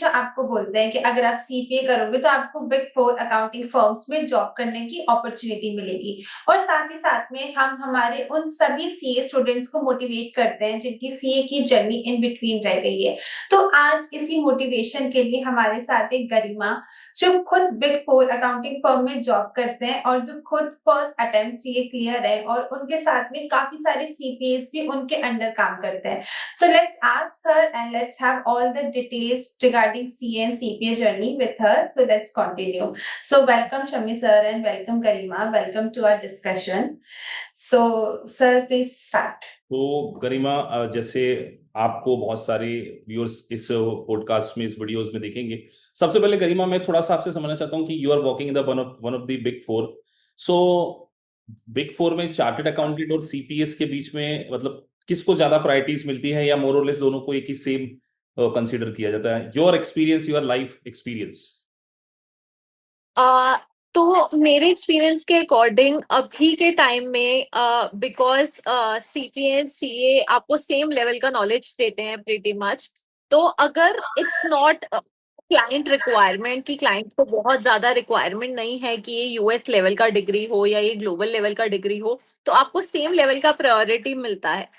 हमेशा आपको बोलते हैं कि अगर आप सीपीए करोगे तो आपको बिग फोर अकाउंटिंग फर्म्स में जॉब करने की अपॉर्चुनिटी मिलेगी। और साथ ही साथ में हम हमारे उन सभी सीए स्टूडेंट्स को मोटिवेट करते हैं जिनकी सीए की जर्नी इन बिटवीन रह गई है। तो आज इसी मोटिवेशन के लिए हमारे साथ एक गरिमा, जो खुद बिग फोर अकाउंटिंग फर्म में जॉब करते हैं और जो खुद फर्स्ट अटेम्प्ट सीए क्लियर है, और उनके साथ में काफी सारे सीपीएस भी उनके अंडर काम करते हैं। So let's ask her and let's have all the details regarding CA and CPA journey with her. So let's continue. So welcome Shami sir and welcome Garima. Welcome to our discussion. So sir, please start. तो गरिमा, जैसे आपको बहुत सारे viewers इस podcast में, इस videos में देखेंगे। सबसे पहले गरिमा, मैं थोड़ा सा आपसे समझना चाहता हूँ कि you are working in the one of the big four. So big four में चार्टर्ड अकाउंटेंट और सीपीएस के बीच में मतलब किसको ज्यादा प्रायोरिटीज मिलती है, या मोर और लेस दोनों को एक ही सेम कंसीडर किया जाता है? Your experience, your life experience. तो मेरे एक्सपीरियंस के अकॉर्डिंग अभी के टाइम में बिकॉज सीपीए सीए आपको सेम लेवल का नॉलेज देते हैं प्रीटी मच। तो अगर इट्स नॉट क्लाइंट रिक्वायरमेंट कि क्लाइंट को बहुत ज्यादा रिक्वायरमेंट नहीं है कि ये यूएस लेवल का डिग्री हो या ये ग्लोबल लेवल का डिग्री हो, तो आपको सेम लेवल का प्रायोरिटी मिलता है।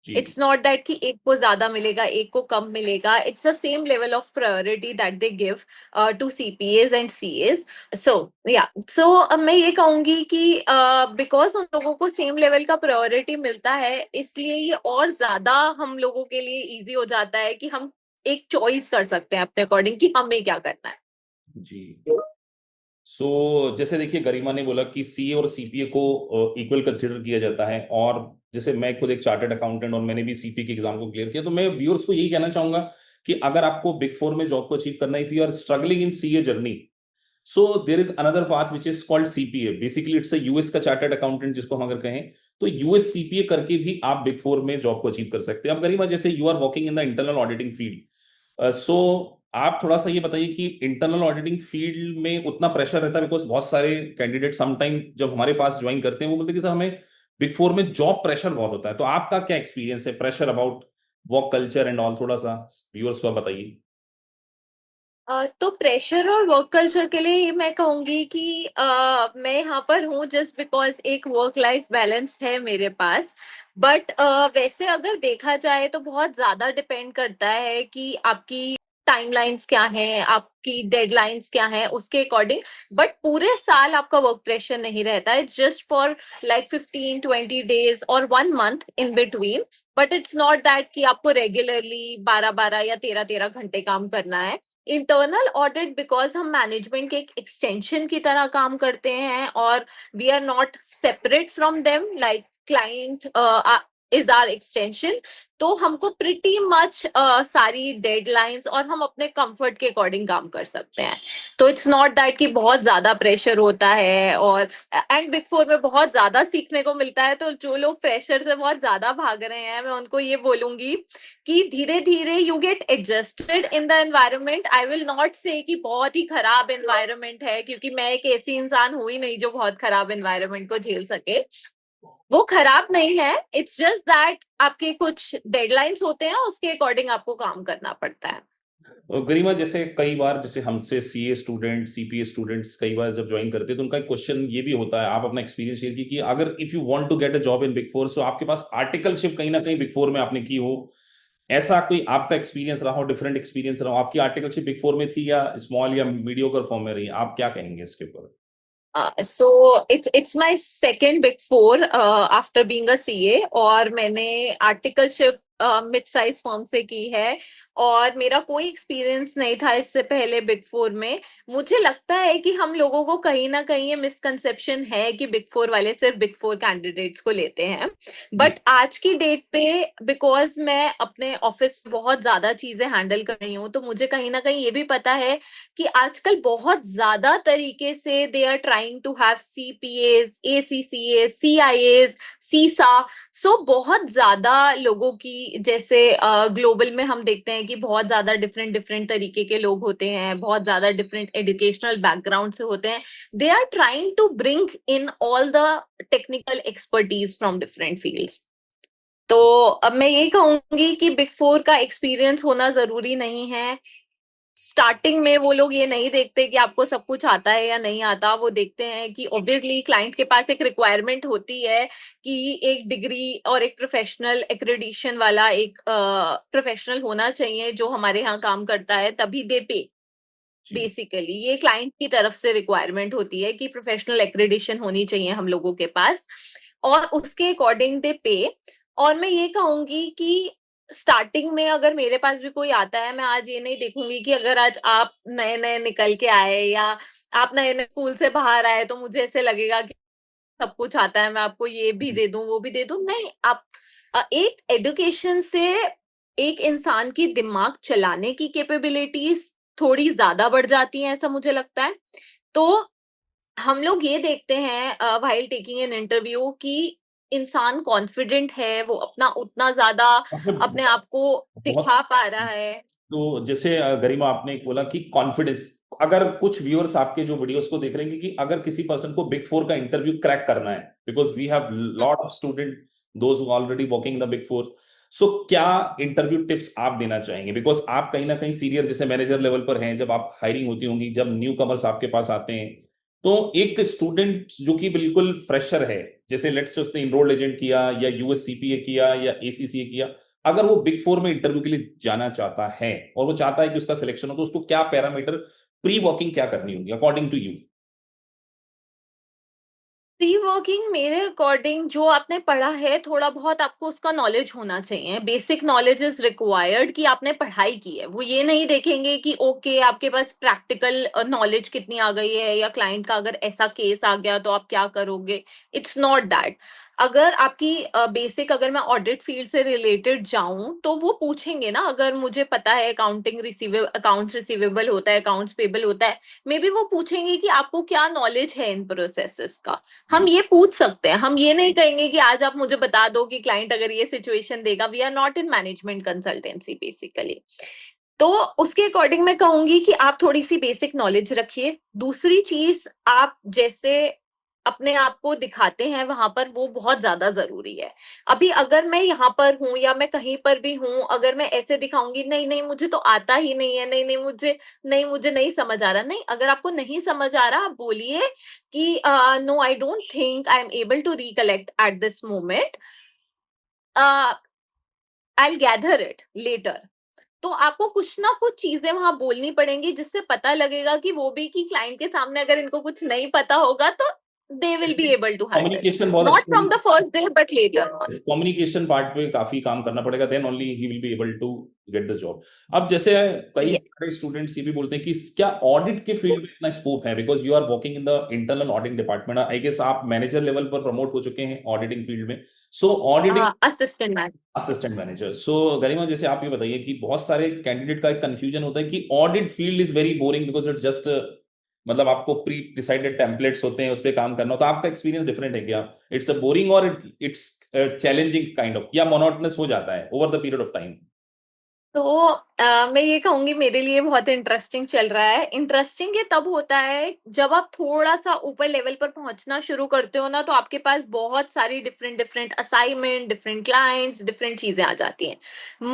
इट्स नॉट दैट कि एक को ज्यादा मिलेगा एक को कम मिलेगा। It's the same level of priority that they give to CPS and CS. So मैं ये कहूंगी कि बिकॉज उन लोगों को सेम लेवल का प्रायोरिटी मिलता है, इसलिए ये और ज्यादा हम लोगों के लिए इजी हो जाता है कि हम एक चॉइस कर सकते हैं अपने अकॉर्डिंग कि हमें क्या करना है। जी। जैसे देखिए, गरिमा ने बोला कि सीए और सीपीए को इक्वल कंसिडर किया जाता है, और जैसे मैं खुद एक चार्टर्ड अकाउंटेंट और मैंने भी सीपीए के एग्जाम को क्लियर किया, तो मैं व्यूअर्स को यही कहना चाहूंगा कि अगर आपको बिग फोर में जॉब को अचीव करना है, if you are struggling in CA journey, so there is another path which is called CPA. Basically it's US का चार्टर्ड अकाउंटेंट जिसको हम अगर कहें, तो यूएस सीपीए करके भी आप बिग फोर में जॉब को अचीव कर सकते हैं। अब गरिमा, जैसे you are working in the internal auditing field, आप थोड़ा सा ये बताइए कि इंटरनल ऑडिटिंग फील्ड में उतना प्रेशर रहता है? बिकॉज बहुत सारे कैंडिडेट समटाइम जब हमारे पास ज्वाइन करते हैं वो बोलते हैं कि सर हमें बिग फोर में जॉब प्रेशर बहुत होता है। तो आपका क्या एक्सपीरियंस है, pressure about work culture and all, थोड़ा सा व्यूअर्स को बताइए। तो प्रेशर और वर्क कल्चर के लिए मैं कहूंगी कि मैं यहाँ पर हूँ जस्ट बिकॉज एक वर्क लाइफ बैलेंस है मेरे पास। बट वैसे अगर देखा जाए तो बहुत ज्यादा डिपेंड करता है कि आपकी टाइमलाइंस क्या हैं, आपकी डेडलाइंस क्या हैं, उसके अकॉर्डिंग। बट पूरे साल आपका वर्क प्रेशर नहीं रहता है, जस्ट फॉर लाइक 15-20 days और 1 month in between. But it's not that कि आपको रेगुलरली 12-12 या 13-13 घंटे काम करना है। इंटरनल ऑडिट बिकॉज हम मैनेजमेंट के एक एक्सटेंशन की तरह काम करते हैं और we are not separate from them, like client is our extension. तो हमको प्रिटी मच सारी डेडलाइंस और हम अपने कंफर्ट के अकॉर्डिंग काम कर सकते हैं। तो इट्स नॉट दैट कि बहुत ज्यादा प्रेशर होता है। और एंड बिग फोर में बहुत ज्यादा सीखने को मिलता है। तो जो लोग प्रेशर से बहुत ज्यादा भाग रहे हैं, मैं उनको ये बोलूंगी कि धीरे धीरे you get adjusted in the environment. I will not से कि बहुत ही खराब एनवायरमेंट है, क्योंकि मैं एक ऐसी इंसान हुई नहीं जो बहुत खराब एनवायरमेंट को झेल सके। वो खराब नहीं है, इट्स जस्ट दैट आपके कुछ डेडलाइंस होते हैं, उसके अकॉर्डिंग आपको काम करना पड़ता है। गरिमा, जैसे कई बार जैसे हमसे सीए स्टूडेंट, सीपीए स्टूडेंट्स कई बार जब ज्वाइन करते हैं तो उनका एक क्वेश्चन ये भी होता है, आप अपना एक्सपीरियंस शेयर कीजिए कि अगर if you want to get a job in big four, so आपके पास आर्टिकलशिप कहीं ना कहीं बिग फोर में आपने की हो, ऐसा कोई आपका एक्सपीरियंस रहा हो, डिफरेंट एक्सपीरियंस रहा हो? आपकी आर्टिकलशिप बिग फोर में थी या स्मॉल या मीडियोकर फॉर्म में रही? आप क्या कहेंगे इसके ऊपर? So it's my second big four after being a CA, और मैंने आर्टिकलशिप मिड साइज फर्म से की है और मेरा कोई एक्सपीरियंस नहीं था इससे पहले बिग फोर में। मुझे लगता है कि हम लोगों को कहीं ना कहीं ये मिसकंसेप्शन है कि बिग फोर वाले सिर्फ बिग फोर कैंडिडेट्स को लेते हैं। बट आज की डेट पे बिकॉज मैं अपने ऑफिस बहुत ज्यादा चीजें हैंडल कर रही हूँ, तो मुझे कहीं ना कहीं ये भी पता है कि आजकल बहुत ज्यादा तरीके से they are trying to have CPS, ACCS, CIS, CISA. So बहुत ज्यादा लोगों की, जैसे ग्लोबल में हम देखते हैं कि बहुत ज्यादा डिफरेंट डिफरेंट तरीके के लोग होते हैं, बहुत ज्यादा डिफरेंट एजुकेशनल बैकग्राउंड से होते हैं। They are trying to bring in all the technical expertise from different fields. तो अब मैं ये कहूंगी कि बिग फोर का एक्सपीरियंस होना जरूरी नहीं है। स्टार्टिंग में वो लोग ये नहीं देखते कि आपको सब कुछ आता है या नहीं आता, वो देखते हैं कि ऑब्वियसली क्लाइंट के पास एक रिक्वायरमेंट होती है कि एक डिग्री और एक प्रोफेशनल एक्रेडिशन वाला एक प्रोफेशनल होना चाहिए जो हमारे यहाँ काम करता है, तभी दे पे। जी बेसिकली ये क्लाइंट की तरफ से रिक्वायरमेंट होती है कि प्रोफेशनल एक्रेडिशन होनी चाहिए हम लोगों के पास, और उसके अकॉर्डिंग दे पे। और मैं ये कहूंगी कि स्टार्टिंग में अगर मेरे पास भी कोई आता है, मैं आज ये नहीं देखूंगी कि अगर आज आप नए नए निकल के आए या आप नए नए स्कूल से बाहर आए तो मुझे ऐसे लगेगा कि सब कुछ आता है, मैं आपको ये भी दे दूं वो भी दे दूं। नहीं, आप एक एडुकेशन से एक इंसान की दिमाग चलाने की कैपेबिलिटीज थोड़ी ज्यादा बढ़ जाती हैं, ऐसा मुझे लगता है। तो हम लोग ये देखते हैं व्हाइल टेकिंग एन इंटरव्यू कि इंसान कॉन्फिडेंट है, वो अपना उतना ज्यादा अपने आप को बहुत। दिखा पा रहा है। तो जैसे गरिमा आपने एक बोला कि कॉन्फिडेंस, अगर कुछ व्यूअर्स आपके जो वीडियोस को देख रहे हैं कि अगर किसी पर्सन को बिग फोर का इंटरव्यू क्रैक करना है, because we have lot of student those who already working in the big four, so क्या इंटरव्यू टिप्स आप देना चाहेंगे? बिकॉज आप कहीं ना कहीं सीनियर जैसे मैनेजर लेवल पर हैं, जब आप हायरिंग होती होंगी, जब न्यू कमर्स आपके पास आते हैं, तो एक स्टूडेंट जो कि बिल्कुल फ्रेशर है, जैसे लेट्स से उसने इनरोल्ड एजेंट किया या यूएस सीपीए किया या एसीसीए किया, अगर वो बिग फोर में इंटरव्यू के लिए जाना चाहता है और वो चाहता है कि उसका सिलेक्शन हो, तो उसको क्या पैरामीटर, प्री वर्किंग क्या करनी होगी according to you? Pre working मेरे अकॉर्डिंग जो आपने पढ़ा है थोड़ा बहुत आपको उसका नॉलेज होना चाहिए। बेसिक नॉलेज इज रिक्वायर्ड कि आपने पढ़ाई की है। वो ये नहीं देखेंगे कि ओके आपके पास प्रैक्टिकल नॉलेज कितनी आ गई है या क्लाइंट का अगर ऐसा केस आ गया तो आप क्या करोगे। It's not that. अगर आपकी बेसिक अगर मैं ऑडिट फील्ड से रिलेटेड जाऊं तो वो पूछेंगे ना, अगर मुझे पता है अकाउंट्स रिसीवेबल होता है, अकाउंट्स पेबल होता है, मे बी वो पूछेंगे कि आपको क्या नॉलेज है इन प्रोसेसेस का। हम जी ये पूछ सकते हैं, हम ये नहीं कहेंगे कि आज आप मुझे बता दो कि क्लाइंट अगर ये सिचुएशन देगा। We are not in management consultancy basically. तो उसके अकॉर्डिंग मैं कहूंगी कि आप थोड़ी सी बेसिक नॉलेज रखिए। दूसरी चीज, आप जैसे अपने आप को दिखाते हैं वहां पर, वो बहुत ज्यादा जरूरी है। अभी अगर मैं यहाँ पर हूं या मैं कहीं पर भी हूं, अगर मैं ऐसे दिखाऊंगी नहीं नहीं मुझे तो आता ही नहीं है, नहीं नहीं मुझे नहीं समझ आ रहा, नहीं, अगर आपको नहीं समझ आ रहा आप बोलिए कि no I don't think I am able to recollect at this moment, I gather it later. तो आपको कुछ ना कुछ चीजें वहां बोलनी पड़ेंगी जिससे पता लगेगा कि वो भी कि क्लाइंट के सामने अगर इनको कुछ नहीं पता होगा तो they will be able to handle, communication बहुत नॉट अच्छा, from the first day but later on. Communication part पे काफी काम करना पड़ेगा, then only he will be able to get the job. अब जैसे कई यस। सारे स्टूडेंट्स ये भी बोलते हैं कि क्या ऑडिट के फील्ड में इतना स्कोप है, because you are working in the internal audit department, I guess आप मैनेजर लेवल पर प्रमोट हो चुके हैं ऑडिटिंग फील्ड में, so auditing assistant man. Assistant manager. So Garima जैसे आप ये बताइए कि बहुत सारे कैंडिडेट का एक कंफ्यूजन होता है कि audit field is very boring because it just, मतलब आपको प्री डिसाइडेड टेम्पलेट्स होते हैं, उस पर काम करना होता है, आपका एक्सपीरियंस डिफरेंट है क्या? इट्स अ बोरिंग और इट्स चैलेंजिंग काइंड ऑफ, या मोनोटोनस हो जाता है over the period of time? तो मैं ये कहूंगी मेरे लिए बहुत इंटरेस्टिंग चल रहा है। इंटरेस्टिंग ये तब होता है जब आप थोड़ा सा ऊपर लेवल पर पहुंचना शुरू करते हो ना, तो आपके पास बहुत सारी different different assignment, different clients, different चीजें आ जाती हैं।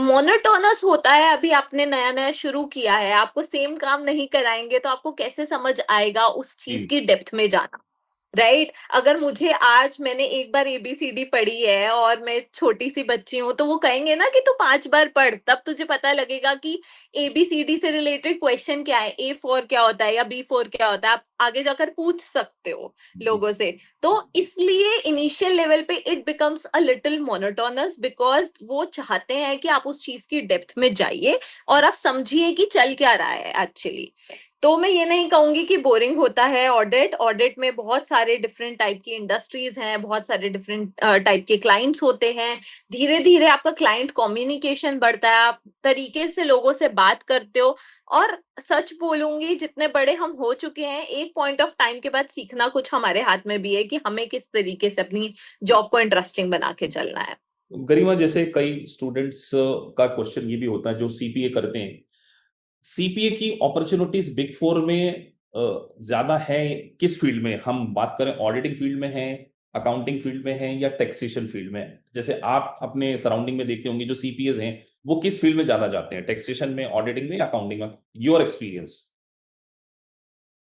मोनोटोनस होता है, अभी आपने नया नया शुरू किया है, आपको सेम काम नहीं कराएंगे तो आपको कैसे समझ आएगा उस चीज जी की डेप्थ में जाना। राइट अगर मुझे आज मैंने एक बार एबीसीडी पढ़ी है और मैं छोटी सी बच्ची हूं, तो वो कहेंगे ना कि तू 5 बार पढ़ तब तुझे पता लगेगा कि एबीसीडी से रिलेटेड क्वेश्चन क्या है, A4 क्या होता है या B4 क्या होता है, आप आगे जाकर पूछ सकते हो जी लोगों से। तो इसलिए इनिशियल लेवल पे it becomes a little monotonous, because वो चाहते हैं कि आप उस चीज की डेप्थ में जाइए और आप समझिए कि चल क्या रहा है एक्चुअली। तो मैं ये नहीं कहूंगी कि बोरिंग होता है ऑडिट। ऑडिट में बहुत सारे डिफरेंट टाइप की इंडस्ट्रीज हैं, बहुत सारे डिफरेंट टाइप के क्लाइंट्स होते हैं। धीरे धीरे आपका क्लाइंट कम्युनिकेशन बढ़ता है, आप तरीके से लोगों से बात करते हो। और सच बोलूंगी जितने बड़े हम हो चुके हैं, एक पॉइंट ऑफ टाइम के बाद सीखना कुछ हमारे हाथ में भी है कि हमें किस तरीके से अपनी जॉब को इंटरेस्टिंग बना के चलना है। गरिमा जैसे कई स्टूडेंट्स का क्वेश्चन ये भी होता है जो सीपीए करते हैं, सीपीए की अपॉर्चुनिटीज बिग फोर में ज्यादा है किस फील्ड में? हम बात करें ऑडिटिंग फील्ड में है, अकाउंटिंग फील्ड में है, या टैक्सेशन फील्ड में? जैसे आप अपने सराउंडिंग में देखते होंगे जो सीपीएस हैं वो किस फील्ड में ज्यादा जाते हैं, टैक्सेशन में, ऑडिटिंग में या अकाउंटिंग में, योर एक्सपीरियंस?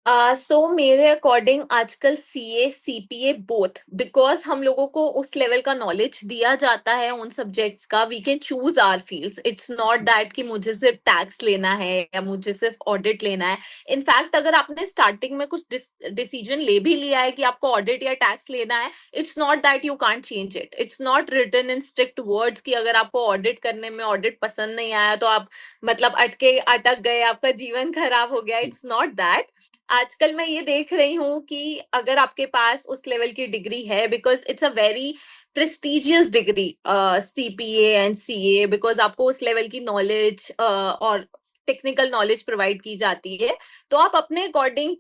सो मेरे अकॉर्डिंग आजकल सीए सीपीए बोथ, बिकॉज हम लोगों को उस लेवल का नॉलेज दिया जाता है उन सब्जेक्ट्स का, we can choose our fields. It's not that कि मुझे सिर्फ टैक्स लेना है या मुझे सिर्फ ऑडिट लेना है। इनफैक्ट अगर आपने स्टार्टिंग में कुछ डिसीजन ले भी लिया है कि आपको ऑडिट या टैक्स लेना है, it's not that you can't change it. It's not written in strict words कि अगर आपको ऑडिट करने में ऑडिट पसंद नहीं आया तो आप मतलब अटक गए, आपका जीवन खराब हो गया। It's not that. आजकल मैं ये देख रही हूँ कि अगर आपके पास उस लेवल की डिग्री है, because it's a very prestigious degree CPA and CA, because आपको उस लेवल की नॉलेज और टेक्निकल नॉलेज प्रोवाइड की जाती है, तो आप अपने अकॉर्डिंग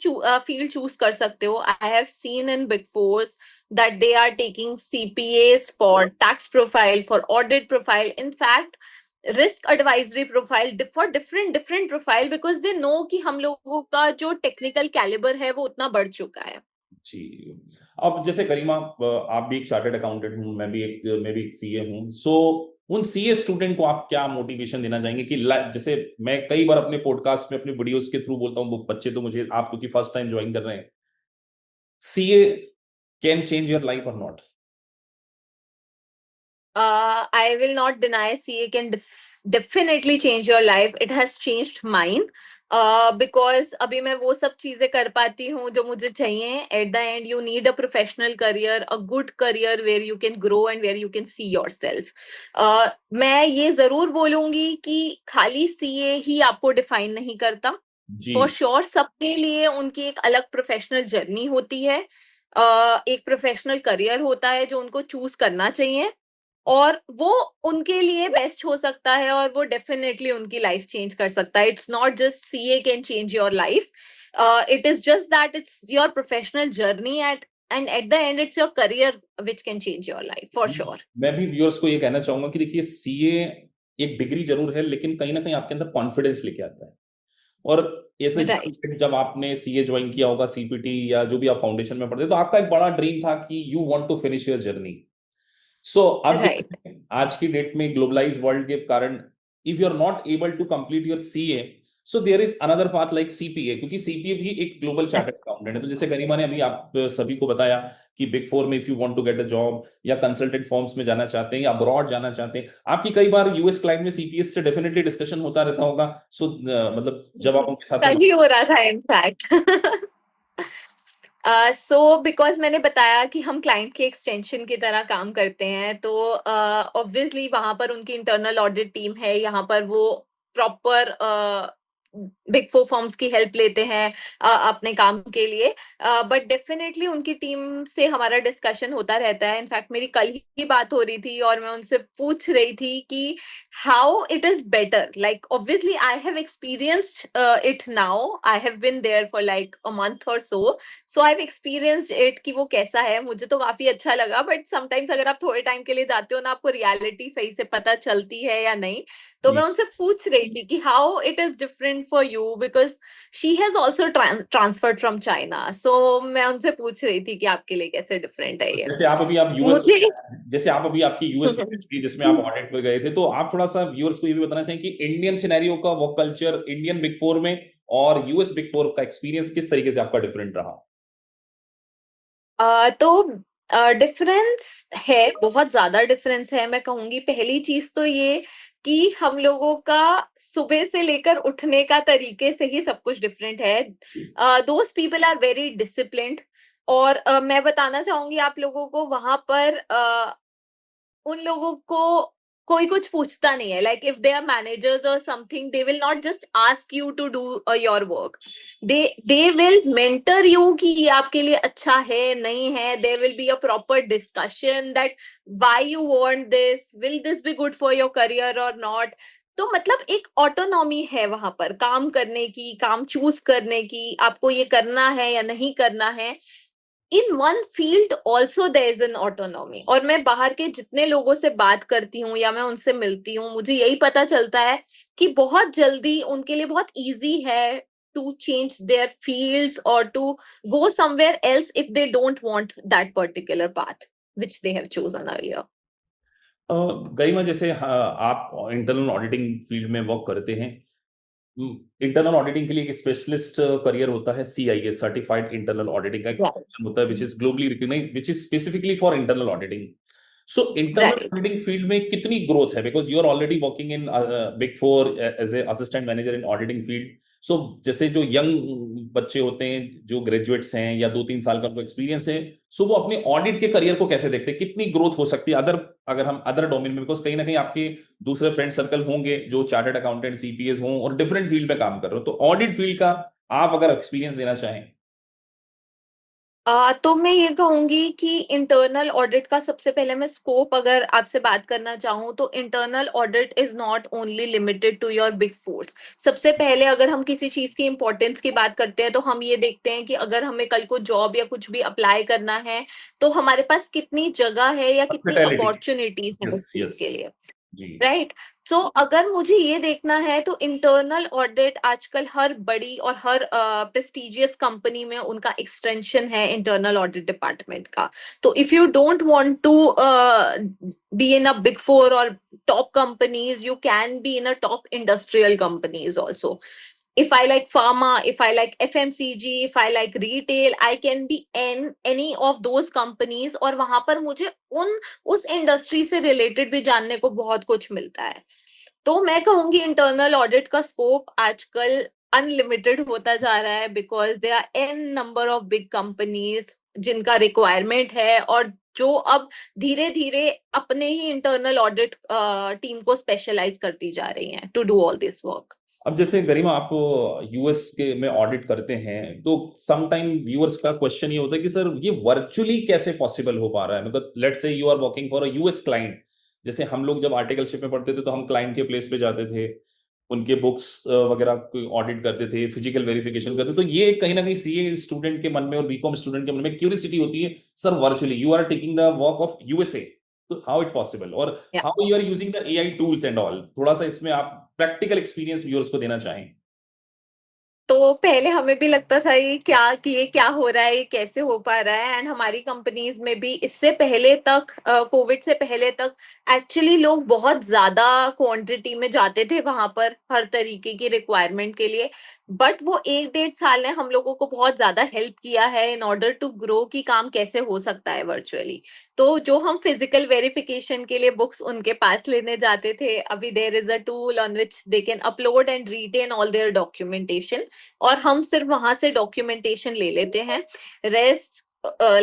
फील्ड चूज कर सकते हो। I have seen in big force that they are taking CPAs for tax profile, for audit profile, in fact risk advisory profile, for different profile, because they know कि हम लोगों का जो technical calibre है वो उतना बढ़ चुका है। जी। अब जैसे करीमा, आप भी एक चार्टर्ड अकाउंटेंट हूँ, मैं भी एक सीए हूँ। सो उन सीए स्टूडेंट को आप क्या मोटिवेशन देना चाहेंगे कि जैसे मैं कई बार अपने पॉडकास्ट में, अपने वीडियोस के थ्रू बोलता हूँ, बच्चे तो मुझे, आप क्योंकि फर्स्ट टाइम ज्वाइन कर रहे हैं, CA can change your life और not? I will not deny CA can definitely change your life. It has changed mine. Because अभी मैं वो सब चीजें कर पाती हूँ जो मुझे चाहिए. At the end, you need a professional career, a good career where you can grow and where you can see yourself. मैं ये जरूर बोलूंगी कि खाली CA ही आपको डिफाइन नहीं करता. जी। फॉर श्योर सबके लिए उनकी एक अलग प्रोफेशनल जर्नी होती है, एक प्रोफेशनल करियर होता है जो उनको चूज करना चाहिए, और वो उनके लिए बेस्ट हो सकता है और वो डेफिनेटली उनकी लाइफ चेंज कर सकता है. It's not just CA can change your life, it is just that it's your professional journey and eight the and it's your career which can change your life for sure. मैं भी viewers को ये कहना चाहूंगा कि देखिए, CA एक degree जरूर है, लेकिन कहीं ना कहीं आपके अंदर कॉन्फिडेंस लेके आता है। और ऐसे राइट. जब आपने सीए ज्वाइन किया होगा, सीपीटी या जो भी आप फाउंडेशन में पढ़ते, तो आपका एक बड़ा ड्रीम था कि you want to finish your journey. So अब राइट. जैसे आज की डेट में ग्लोबलाइज वर्ल्ड के कारण, if you are not able to complete your CA, so there is another path like CPA, क्योंकि सीपीए भी एक ग्लोबल चार्टर्ड अकाउंटेंट है। तो जैसे करीमा ने अभी आप सभी को बताया कि बिग फोर में if you want to get a job, या कंसल्टेंट फॉर्म्स में जाना चाहते हैं, या अब्रॉड जाना चाहते हैं, आपकी कई बार यूएस क्लाइंट में सीपीएस से डेफिनेटली डिस्कशन होता रहता होगा। सो मतलब जब आप उनके साथ कल ही हो रहा था इनफैक्ट. सो बिकॉज मैंने बताया कि हम क्लाइंट के एक्सटेंशन की तरह काम करते हैं, तो ऑब्वियसली वहां पर उनकी इंटरनल ऑडिट टीम है, यहाँ पर वो प्रॉपर बिग फोर फर्म्स की हेल्प लेते हैं अपने काम के लिए. बट डेफिनेटली उनकी टीम से हमारा डिस्कशन होता रहता है. इनफैक्ट मेरी कल ही बात हो रही थी और मैं उनसे पूछ रही थी कि how it is better. Like obviously I have experienced it now, I have been there for like a month और so I have experienced it कि वो कैसा है. मुझे तो काफी अच्छा लगा, बट समटाइम्स अगर आप थोड़े टाइम के लिए जाते हो ना, आपको रियलिटी सही से पता चलती है या नहीं. तो मैं उनसे पूछ रही थी कि how it is different for you, because she has also transferred from China. So मैं उनसे पूछ रही थी कि आपके लिए कैसे डिफरेंट है ये. जैसे आप अभी आप यूएस मुझे जैसे आप अभी आपकी यूएस थी जिसमें आप ऑडिट पे गए थे, तो आप थोड़ा सा व्यूअर्स को ये भी बताना चाहिए कि इंडियन सिनेरियो का work culture Indian big four में और यूएस बिग फोर का एक्सपीरियंस किस तरीके से आपका डिफरेंट रहा? तो डिफरेंस है, बहुत ज्यादा डिफरेंस है. मैं कहूंगी पहली चीज तो ये कि हम लोगों का सुबह से लेकर उठने का तरीके से ही सब कुछ डिफरेंट है. Those people are very disciplined. और मैं बताना चाहूंगी आप लोगों को, वहां पर उन लोगों को कोई कुछ पूछता नहीं है. Like if they are managers or something, they will not just ask you to do your work. They will mentor you कि ये आपके लिए अच्छा है नहीं है. There will be a proper discussion that why you want this, will this be good for your career or not. तो मतलब एक ऑटोनॉमी है वहां पर काम करने की, काम चूज करने की, आपको ये करना है या नहीं करना है. In one field also there is an autonomy. और मैं बाहर के जितने लोगों से बात करती हूँ या मैं उनसे मिलती हूँ, मुझे यही पता चलता है कि बहुत जल्दी उनके लिए बहुत इजी है टू चेंज देयर फील्ड्स और to go somewhere else if they don't want that particular path which they have chosen earlier. Garima, जैसे आप इंटरनल ऑडिटिंग फील्ड में वर्क करते हैं। इंटरनल ऑडिटिंग के लिए एक स्पेशलिस्ट करियर होता है, CIS, सर्टिफाइड इंटरनल ऑडिटिंग का एक राइट। position होता है, which is globally recognised, which is specifically for internal auditing. So internal right. Auditing field में कितनी ग्रोथ है, because you are already working in big four as a assistant manager in auditing field. So जैसे जो young बच्चे होते हैं, जो graduates हैं या 2-3 साल का उनको एक्सपीरियंस है, सो वो अपने ऑडिट के करियर को कैसे देखते हैं, कितनी ग्रोथ हो सकती है अदर, अगर हम अदर डोमेन में, बिकॉज कहीं ना कहीं आपके दूसरे फ्रेंड सर्कल होंगे जो चार्टर्ड अकाउंटेंट, CPAs हों और डिफरेंट फील्ड में काम कर रहे हो, तो ऑडिट फील्ड का आप अगर एक्सपीरियंस देना चाहें। तो मैं ये कहूंगी कि इंटरनल ऑडिट का सबसे पहले मैं स्कोप अगर आपसे बात करना चाहूँ तो internal audit is not only limited to your big fours. सबसे पहले अगर हम किसी चीज की इंपॉर्टेंस की बात करते हैं तो हम ये देखते हैं कि अगर हमें कल को जॉब या कुछ भी अप्लाई करना है तो हमारे पास कितनी जगह है या कितनी हॉस्पिटैलिटी। अपॉर्चुनिटीज हैं यस उस चीज यस। के लिए। जी। राइट। सो अगर मुझे ये देखना है तो इंटरनल ऑडिट आजकल हर बड़ी और हर प्रेस्टिजियस कंपनी में उनका एक्सटेंशन है इंटरनल ऑडिट डिपार्टमेंट का। तो if you don't want to be in a big four or top companies, you can be in a top industrial companies also. If I like pharma, if I like FMCG, if I like retail, I can be in any of those companies और वहां पर मुझे उस industry से related भी जानने को बहुत कुछ मिलता है। तो मैं कहूंगी इंटरनल ऑडिट का स्कोप आजकल अनलिमिटेड होता जा रहा है because they are an number of big companies जिनका रिक्वायरमेंट है और जो अब धीरे धीरे अपने ही इंटरनल ऑडिट टीम को स्पेशलाइज करती जा रही हैं to do all this work. अब जैसे गरिमा, आप US के में ऑडिट करते हैं, तो सम टाइम व्यूअर्स का क्वेश्चन ये होता है कि सर ये वर्चुअली कैसे पॉसिबल हो पा रहा है, मतलब let's say you are working for a US client. जैसे हम लोग जब आर्टिकलशिप में पढ़ते थे तो हम क्लाइंट के प्लेस पे जाते थे, उनके बुक्स वगैरह ऑडिट करते थे, फिजिकल वेरिफिकेशन करते थे, तो ये कहीं ना कहीं CA स्टूडेंट के मन में और BCom स्टूडेंट के मन में क्यूरियोसिटी होती है, sir virtually you are taking the work of USA, तो हाउ इट पॉसिबल, और how you are using the AI tools and all, थोड़ा सा इसमें आप प्रैक्टिकल एक्सपीरियंस व्यूअर्स को देना चाहें। तो पहले हमें भी लगता था ये क्या हो रहा है, ये कैसे हो पा रहा है। एंड हमारी कंपनीज में भी इससे पहले तक, कोविड से पहले तक एक्चुअली लोग बहुत ज्यादा क्वांटिटी में जाते थे वहां पर हर तरीके की रिक्वायरमेंट के लिए। बट वो 1-1.5 साल ने हम लोगों को बहुत ज्यादा हेल्प किया है इन ऑर्डर टू ग्रो कि काम कैसे हो सकता है वर्चुअली। तो जो हम फिजिकल वेरिफिकेशन के लिए बुक्स उनके पास लेने जाते थे, अभी there is a tool on which they can upload and retain all their documentation और हम सिर्फ वहां से डॉक्यूमेंटेशन ले लेते हैं। Rest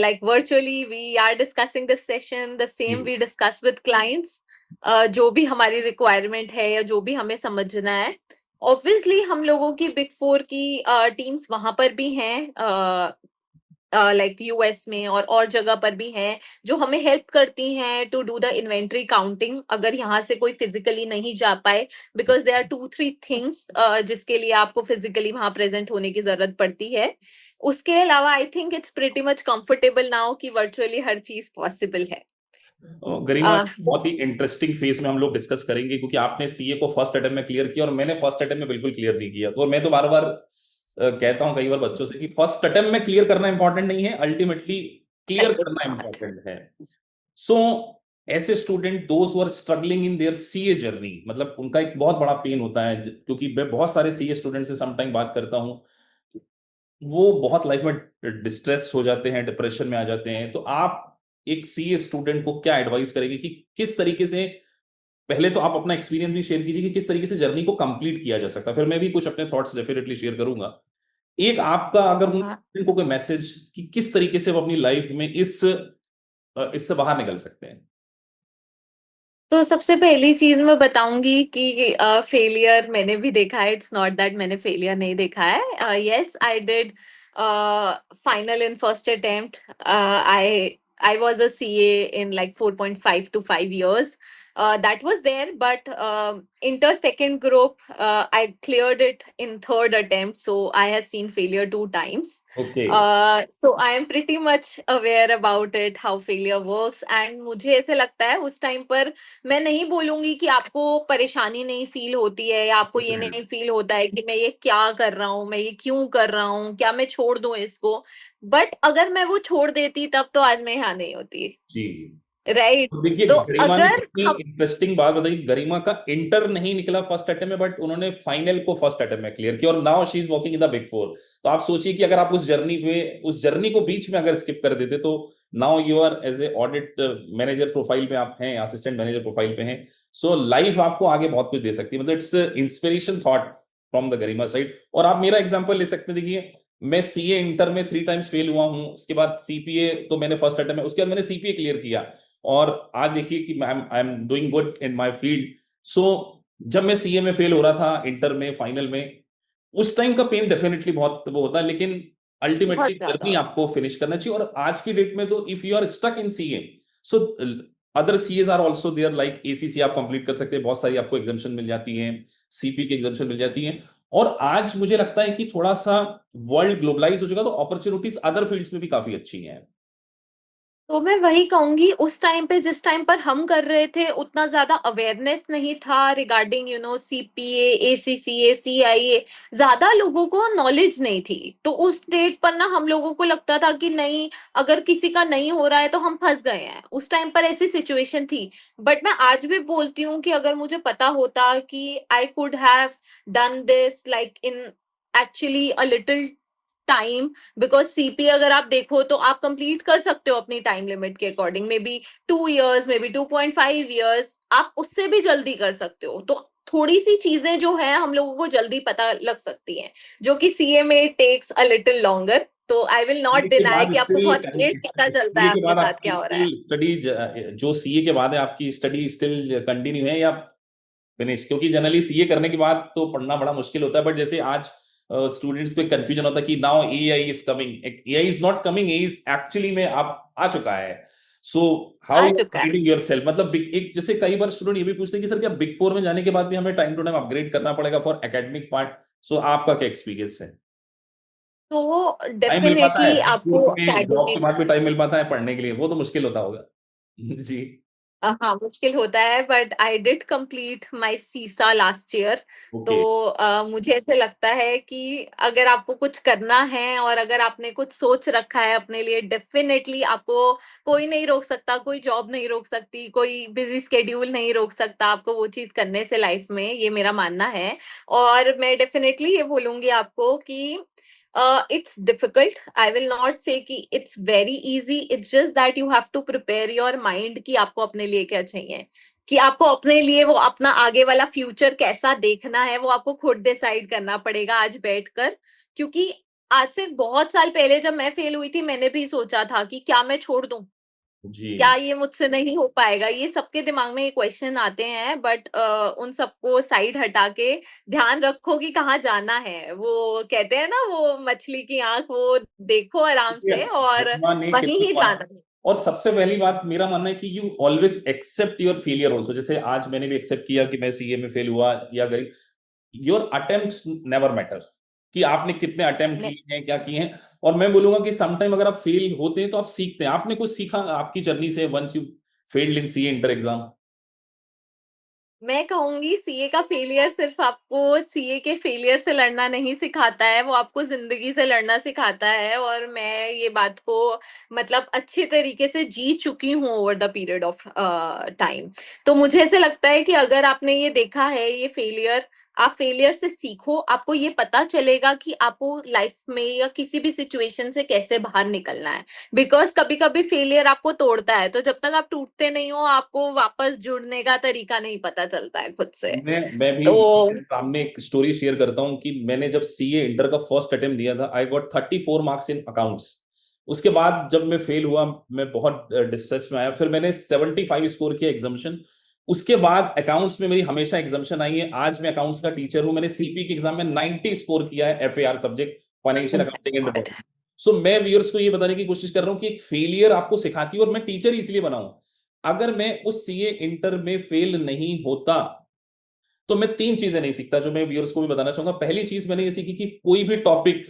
like virtually we are discussing this session the same we discuss with clients, जो भी हमारी रिक्वायरमेंट है या जो भी हमें समझना है। ऑब्वियसली हम लोगों की बिग फोर की टीम्स वहां पर भी हैं, लाइक यूएस में और जगह पर भी हैं जो हमें हेल्प करती हैं to do the inventory counting अगर यहाँ से कोई फिजिकली नहीं जा पाए, बिकॉज दे आर 2-3 थिंग्स जिसके लिए आपको फिजिकली वहां प्रेजेंट होने की जरूरत पड़ती है। उसके अलावा I think it's pretty much comfortable now कि वर्चुअली हर चीज पॉसिबल है। गरिमा, बहुत ही इंटरेस्टिंग फेज में हम लोग डिस्कस करेंगे, क्योंकि आपने CA को फर्स्ट अटेम्प्ट में क्लियर किया और मैंने फर्स्ट अटेम्प्ट में बिल्कुल क्लियर नहीं किया, तो मैं तो बार बार कहता हूं कई बार बच्चों से कि फर्स्ट अटेम्प्ट में क्लियर करना इंपॉर्टेंट नहीं है, अल्टीमेटली क्लियर करना इंपॉर्टेंट है। सो ऐसे student those who are struggling in their CA journey, मतलब उनका एक बहुत बड़ा पेन होता है, क्योंकि मैं बहुत सारे CA स्टूडेंट से समटाइम बात करता हूं, वो बहुत लाइफ में डिस्ट्रेस हो जाते हैं, डिप्रेशन में आ जाते हैं, तो आप एक CA स्टूडेंट को क्या एडवाइस करेंगे कि किस तरीके से, पहले तो आप अपना एक्सपीरियंस भी शेयर कीजिए कि किस तरीके से जर्नी को कंप्लीट किया जा सकता है, फिर मैं भी कुछ अपने थॉट्स डेफिनेटली शेयर करूंगा। एक आपका अगर उन स्टूडेंट को कोई मैसेज कि किस तरीके से वो अपनी लाइफ में इससे बाहर निकल सकते हैं। तो सबसे पहली चीज मैं बताऊंगी कि फेलियर मैंने भी देखा है, इट्स नॉट दैट मैंने फेलियर नहीं देखा है। Yes I did final in first attempt. I was a CA in like 4.5 to 5 years. That was there, but inter second group, I cleared it in third attempt. So I have seen failure 2 times. Okay. So I am pretty much aware about it, how failure works. And मुझे ऐसे लगता है उस time पर मैं नहीं बोलूंगी कि आपको परेशानी नहीं फील होती है या आपको ये नहीं फील होता है कि मैं ये क्या कर रहा हूँ, मैं ये क्यों कर रहा हूँ, क्या मैं छोड़ दूं इसको। बट अगर मैं वो छोड़ देती तब तो आज मैं यहाँ नहीं होती। जी। राइट। तो देखिए तो गरिमा ने अगर कितनी हम इंटरेस्टिंग बात बताई, गरिमा का इंटर नहीं निकला फर्स्ट अटेम्प्ट में, बट उन्होंने फाइनल को फर्स्ट अटेम्प्ट में क्लियर किया और now she is working in the big four. तो आप सोचिए कि अगर आप उस जर्नी को बीच में अगर स्किप कर देते तो now you are as a audit manager profile पे आप हैं, असिस्टेंट मैनेजर प्रोफाइल पे हैं। सो लाइफ आपको आगे बहुत कुछ दे सकती है, मतलब it's inspiration thought from the Garima side. और आप मेरा एग्जांपल ले सकते हैं, देखिए मैं सीए इंटर में 3 टाइम्स फेल हुआ हूं, उसके बाद सीपीए तो मैंने फर्स्ट अटेम्प्ट में, उसके बाद मैंने सीपीए क्लियर किया और आज देखिए कि I am doing good in my field. So जब मैं सीए में फेल हो रहा था इंटर में फाइनल में, उस टाइम का पेन डेफिनेटली बहुत वो होता है, लेकिन अल्टीमेटली बहुत ज्यादा। जर्नी आपको फिनिश करना चाहिए। और आज की डेट में तो if you are stuck in CA, so other CS are also there, like ACC आप कंप्लीट कर सकते हैं, बहुत सारी आपको एग्जामेशन मिल जाती हैं, सीपी की एग्जामेशन मिल जाती हैं। और आज मुझे लगता है कि थोड़ा सा वर्ल्ड ग्लोबलाइज हो चुका, तो अपॉर्चुनिटीज अदर फील्ड्स में भी काफी अच्छी हैं। तो मैं वही कहूंगी, उस टाइम पे जिस टाइम पर हम कर रहे थे उतना ज्यादा अवेयरनेस नहीं था रिगार्डिंग सीपीए, एसीसीए, सीआईए। ज्यादा लोगों को नॉलेज नहीं थी। तो उस डेट पर ना हम लोगों को लगता था कि नहीं, अगर किसी का नहीं हो रहा है तो हम फंस गए हैं। उस टाइम पर ऐसी सिचुएशन थी। बट मैं आज भी बोलती हूँ कि अगर मुझे पता होता कि I could have done this like in actually a little time, because CP अगर आप देखो तो आप कंप्लीट कर सकते हो अपनी टाइम लिमिट के according, may be 2 years, may be 2.5 years, आप उससे भी जल्दी कर सकते हो। तो थोड़ी सी चीजें जो है हम लोगों को जल्दी पता लग सकती हैं, जो कि सीए में टेक्स अ लिटिल लॉन्गर। तो आई विल नॉट सीए के डिनाई बाद कि आपको बहुत लेट पता स्टिल चलता सीए है के आपके बाद साथ आपकी क्या हो रहा है। स्टिल स्टडी, जो सीए के बाद है आपकी स्टडी स्टिल कंटिन्यू है या फिनिश? क्योंकि जनरली सीए करने के बाद तो पढ़ना बड़ा मुश्किल होता है, बट जैसे आज स्टूडेंट्स पे कंफ्यूजन होता है कि now AI is coming, AI is not coming, AI is actually में आप आ चुका है। सो हाउ आ यू चुका है। अपग्रेडिंग योरसेल्फ, मतलब एक जैसे कई बार स्टूडेंट ये भी पूछते हैं कि सर क्या बिग फोर में जाने के बाद भी हमें टाइम टू टाइम अपग्रेड करना पड़ेगा फॉर एकेडमिक पार्ट? सो आपका क्या एक्सपीरियंस है? तो टाइम मिल पाता है डेफिनेटली बिग आपको फोर में, जॉब के एकेडमिक, बाद भी टाइम मिल पाता है पढ़ने के लिए? वो तो मुश्किल होता होगा। जी। हाँ मुश्किल होता है, but I did complete my सीसा लास्ट ईयर। तो ओके। मुझे ऐसे लगता है कि अगर आपको कुछ करना है और अगर आपने कुछ सोच रखा है अपने लिए, डेफिनेटली आपको कोई नहीं रोक सकता, कोई जॉब नहीं रोक सकती, कोई बिजी स्केड्यूल नहीं रोक सकता आपको वो चीज करने से लाइफ में, ये मेरा मानना है। और मैं डेफिनेटली ये बोलूंगी आपको कि it's difficult. I will not say कि it's very easy. It's just that you have to prepare your mind कि आपको अपने लिए क्या चाहिए, कि आपको अपने लिए वो अपना आगे वाला फ्यूचर कैसा देखना है, वो आपको खुद डिसाइड करना पड़ेगा आज बैठकर। क्योंकि आज से बहुत साल पहले जब मैं फेल हुई थी, मैंने भी सोचा था कि क्या मैं छोड़ दूं, जी। क्या ये मुझसे नहीं हो पाएगा, ये सबके दिमाग में ये क्वेश्चन आते हैं। बट उन सबको साइड हटा के ध्यान रखो कि कहाँ जाना है। वो कहते हैं ना, वो मछली की आंख, वो देखो आराम देखिए, से और गरिमा ने वहीं कितनी ही बात, जाना है। और सबसे पहली बात मेरा मानना है कि you always accept your failure also. जैसे आज मैंने भी एक्सेप्ट किया कि मैं सीए में फेल हुआ या गरीब, योर अटेम्प्ट्स नेवर मैटर, कि आपने कितने अटेम्प्ट ने- किए हैं, क्या किए हैं। और मैं बोलूंगा कि समटाइम अगर आप फेल होते हैं तो आप सीखते हैं, आपने कुछ सीखा आपकी जर्नी से, once you failed in CA inter exam. मैं कहूंगी सीए का फेलियर सिर्फ आपको सीए के फेलियर से लड़ना नहीं सिखाता है, वो आपको जिंदगी से लड़ना सिखाता है। और मैं ये बात को मतलब अच्छे तरीके से जी चुकी हूँ over the period of time. तो मुझे ऐसे लगता है कि अगर आपने ये देखा है ये फेलियर, आप फेलियर से सीखो, आपको ये पता चलेगा कि आपको लाइफ में या किसी भी सिचुएशन से कैसे बाहर निकलना है। बिकॉज कभी कभी फेलियर आपको तोड़ता है, तो जब तक आप टूटते नहीं हो आपको वापस जुड़ने का तरीका नहीं पता चलता है खुद से। मैं भी तो आपके सामने एक स्टोरी शेयर करता हूँ कि मैंने जब सीए इंटर का फर्स्ट अटेम्प्ट दिया था, I got 34 marks in accounts. उसके बाद जब मैं फेल हुआ, मैं बहुत डिस्ट्रेस में आया, फिर मैंने 75 स्कोर किया एग्जामिशन। उसके बाद अकाउंट्स में मेरी हमेशा एग्जामिशन आई है, आज मैं अकाउंट्स का टीचर हूं, मैंने सीपी के एग्जाम में 90 स्कोर किया है, FAR subject, financial accounting and god. Reporting. So मैं व्यूअर्स को ये बताने की कोशिश कर रहा हूँ कि एक फेलियर आपको सिखाती है, और मैं टीचर इसलिए बना हूं। अगर मैं उस सीए इंटर में फेल नहीं होता तो मैं 3 चीजें नहीं सीखता, जो मैं व्यूअर्स को भी बताना चाहूंगा। पहली चीज मैंने ये सीखी कि कोई भी टॉपिक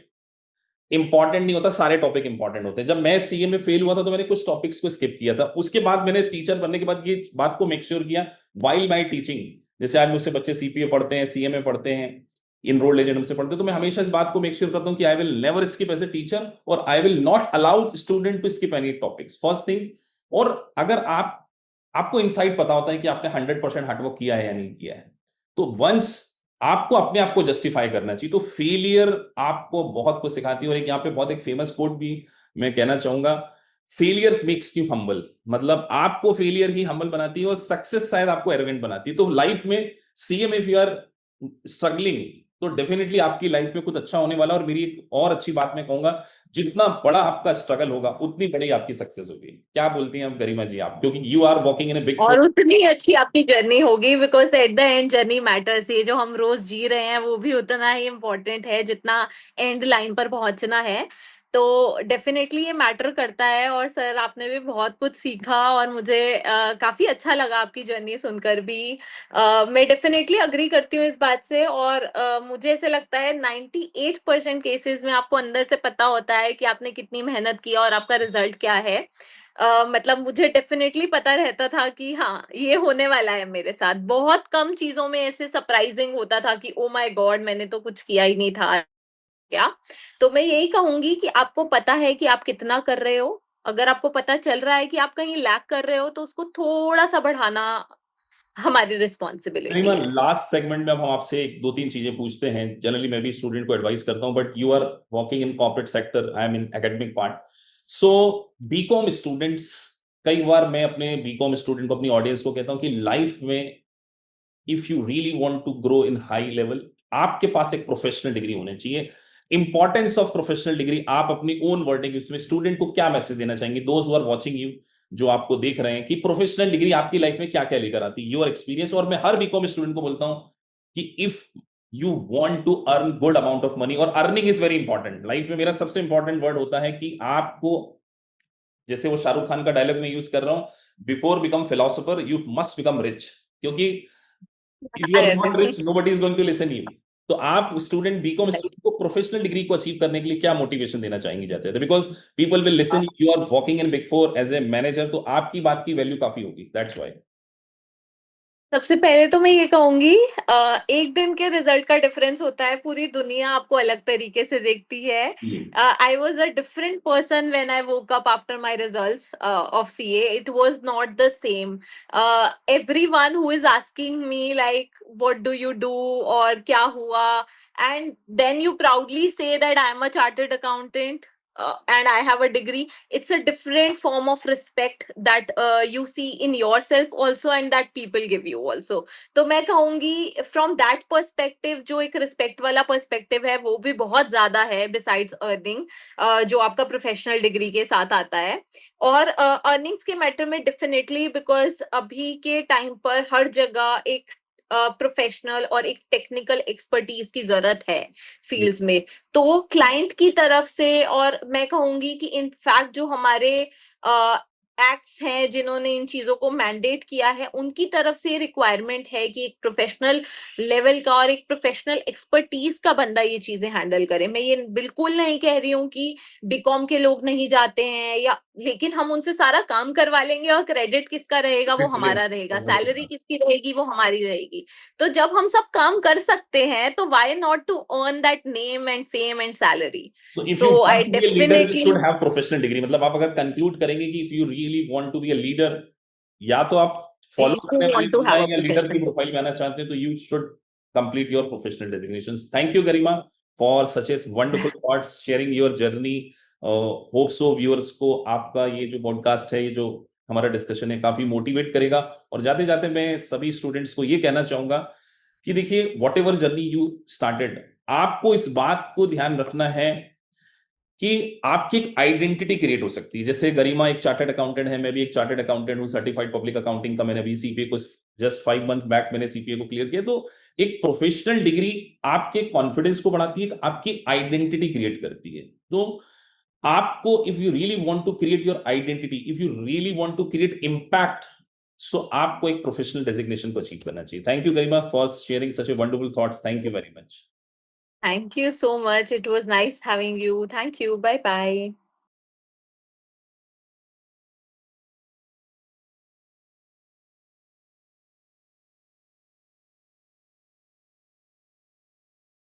इंपॉर्टेंट नहीं होता, सारे टॉपिक इंपॉर्टेंट होते हैं। जब मैं सीए में फेल हुआ था तो मैंने कुछ टॉपिक्स को स्किप किया था, उसके बाद मैंने टीचर बनने के बाद ये बात को मेक श्योर किया वाइल माई टीचिंग। जैसे आज मुझसे बच्चे सीपीए पढ़ते हैं, सीए में पढ़ते हैं, इनरोल्ड एजेंट हमसे पढ़ते हैं, तो मैं हमेशा इस बात को मेक श्योर करता हूं कि I will never skip as a teacher, और I will not allow student to skip any topics. First thing, और अगर आपको इनसाइट पता होता है कि आपने 100% हार्डवर्क किया है या नहीं किया है, तो वंस आपको अपने आप को जस्टिफाई करना चाहिए। तो फेलियर आपको बहुत कुछ सिखाती है। और एक यहाँ पे बहुत एक फेमस कोट भी मैं कहना चाहूंगा, फेलियर मेक्स यू हम्बल। मतलब आपको फेलियर ही हम्बल बनाती है और सक्सेस शायद आपको एरोगेंट बनाती है। तो लाइफ में सीएम इफ यू आर स्ट्रगलिंग, तो डेफिनेटली आपकी लाइफ में कुछ अच्छा होने वाला। और मेरी एक और अच्छी बात मैं कहूंगा, जितना बड़ा आपका स्ट्रगल होगा उतनी बड़ी आपकी सक्सेस होगी। क्या बोलती हैं आप गरिमा जी? आप, क्योंकि you are walking in a big और उतनी अच्छी आपकी जर्नी होगी, because at the end journey matters. ये जो हम रोज जी रहे हैं वो भी उतना ही इम्पोर्टेंट है जितना एंड लाइन पर पहुंचना है। तो डेफिनेटली ये मैटर करता है। और सर आपने भी बहुत कुछ सीखा और मुझे काफी अच्छा लगा आपकी जर्नी सुनकर भी। मैं डेफिनेटली अग्री करती हूँ इस बात से। और मुझे ऐसे लगता है 98% केसेस में आपको अंदर से पता होता है कि आपने कितनी मेहनत की और आपका रिजल्ट क्या है। मतलब मुझे डेफिनेटली पता रहता था कि हाँ ये होने वाला है मेरे साथ। बहुत कम चीजों में ऐसे सरप्राइजिंग होता था कि ओ माय गॉड मैंने तो कुछ किया ही नहीं था क्या। तो मैं यही कहूंगी कि आपको पता है कि आप कितना कर रहे हो। अगर आपको पता चल रहा है कि आप कहीं लैक कर रहे हो तो उसको थोड़ा सा बढ़ाना हमारी रिस्पॉन्सिबिलिटी है। लास्ट सेगमेंट में अब हम आपसे एक दो तीन चीजें पूछते हैं। जनरली मैं भी स्टूडेंट को एडवाइस करता हूं, but you are working in corporate sector, I am in academic part. So BCom students, कई बार मैं अपने बीकॉम स्टूडेंट को, अपनी ऑडियंस को कहता हूं कि लाइफ में if you really want to grow in high level, आपके पास एक प्रोफेशनल डिग्री होनी चाहिए। इंपॉर्टेंस ऑफ प्रोफेशनल डिग्री, आप अपनी ओन वर्डिंग में स्टूडेंट को क्या मैसेज देना चाहेंगे, those who are watching you, जो आपको देख रहे हैं, कि प्रोफेशनल डिग्री आपकी लाइफ में क्या क्या लेकर आती है, योर एक्सपीरियंस। और मैं हर बीकॉम स्टूडेंट को बोलता हूं कि if you want to earn good amount of money, और earning is very important life में, मेरा सबसे इंपॉर्टेंट वर्ड होता है कि आपको, जैसे वो शाहरुख खान का डायलॉग मैं यूज कर रहा हूं, before become philosopher you must become rich. क्योंकि इफ यू आर नॉट बिल्कुल। Rich, nobody is going to listen you. तो आप स्टूडेंट, बीकॉम स्टूडेंट को प्रोफेशनल डिग्री को अचीव करने के लिए क्या मोटिवेशन देना चाहेंगे जाते हैं? Because people will listen, you are working in big four as a manager, तो आपकी बात की वैल्यू काफी होगी, दैट्स व्हाई। सबसे पहले तो मैं ये कहूंगी, एक दिन के रिजल्ट का डिफरेंस होता है, पूरी दुनिया आपको अलग तरीके से देखती है। I was a different person when I woke up after my results of CA. It was not the same. Everyone who is asking me like what do you do और क्या हुआ, and then you proudly say that I am a chartered accountant and I have a degree. It's a different form of respect that you see in yourself also and that people give you also. तो मैं कहूंगी from that perspective, जो एक respect वाला perspective है वो भी बहुत ज्यादा है besides earning, जो आपका professional degree के साथ आता है। और earnings के matter में definitely, because अभी के time पर हर जगह एक प्रोफेशनल और एक टेक्निकल एक्सपर्टीज की जरूरत है फील्ड्स में। तो क्लाइंट की तरफ से, और मैं कहूंगी कि इनफैक्ट जो हमारे एक्ट्स हैं जिन्होंने इन चीजों को मैंडेट किया है, उनकी तरफ से रिक्वायरमेंट है कि एक प्रोफेशनल लेवल का और एक प्रोफेशनल एक्सपर्टीज का बंदा ये चीजें हैंडल करे। मैं ये बिल्कुल नहीं कह रही हूँ कि बीकॉम के लोग नहीं जाते हैं, या लेकिन हम उनसे सारा काम करवा लेंगे और क्रेडिट किसका रहेगा वो हमारा रहेगा, सैलरी किसकी रहेगी वो हमारी रहेगी। तो जब हम सब काम कर सकते हैं तो why not to earn that name and fame and salary. So if you so I want to be a leader, you definitely should have professional degree। मतलब आप अगर कंक्लूड करेंगे कि if you really want to be a leader, या तो आप follow करने वाली वांट टू दुनिया हैव अ या लीडर की प्रोफेशनल। प्रोफाइल में आना चाहते हैं, तो you should complete your professional designations. Thank you Garima for such a wonderful thoughts, sharing your journey. Hope so viewers को आपका ये जो पॉडकास्ट है, ये जो हमारा डिस्कशन है, काफी मोटिवेट करेगा। और जाते जाते मैं सभी स्टूडेंट्स को ये कहना चाहूंगा कि देखिए, what ever journey you started, आपको इस बात को ध्यान रखना है कि आपकी एक आइडेंटिटी क्रिएट हो सकती है। जैसे गरिमा एक चार्टर्ड अकाउंटेंट है, मैं भी एक चार्टर्ड अकाउंटेंट हूं, सर्टिफाइड पब्लिक अकाउंटिंग का। मैंने अभी सीपीए को जस्ट 5 मंथ बैक मैंने सीपीए को क्लियर किया। तो एक प्रोफेशनल डिग्री आपके कॉन्फिडेंस को बढ़ाती है, आपकी आइडेंटिटी क्रिएट करती है। तो आपको, if you really want to create your identity, if you really want to create impact, so आपको एक प्रोफेशनल डेजिग्नेशन को अचीव करना चाहिए। Thank you Garima for sharing such a wonderful thoughts. Thank you very much. Thank you so much, it was nice having you. Thank you, bye bye.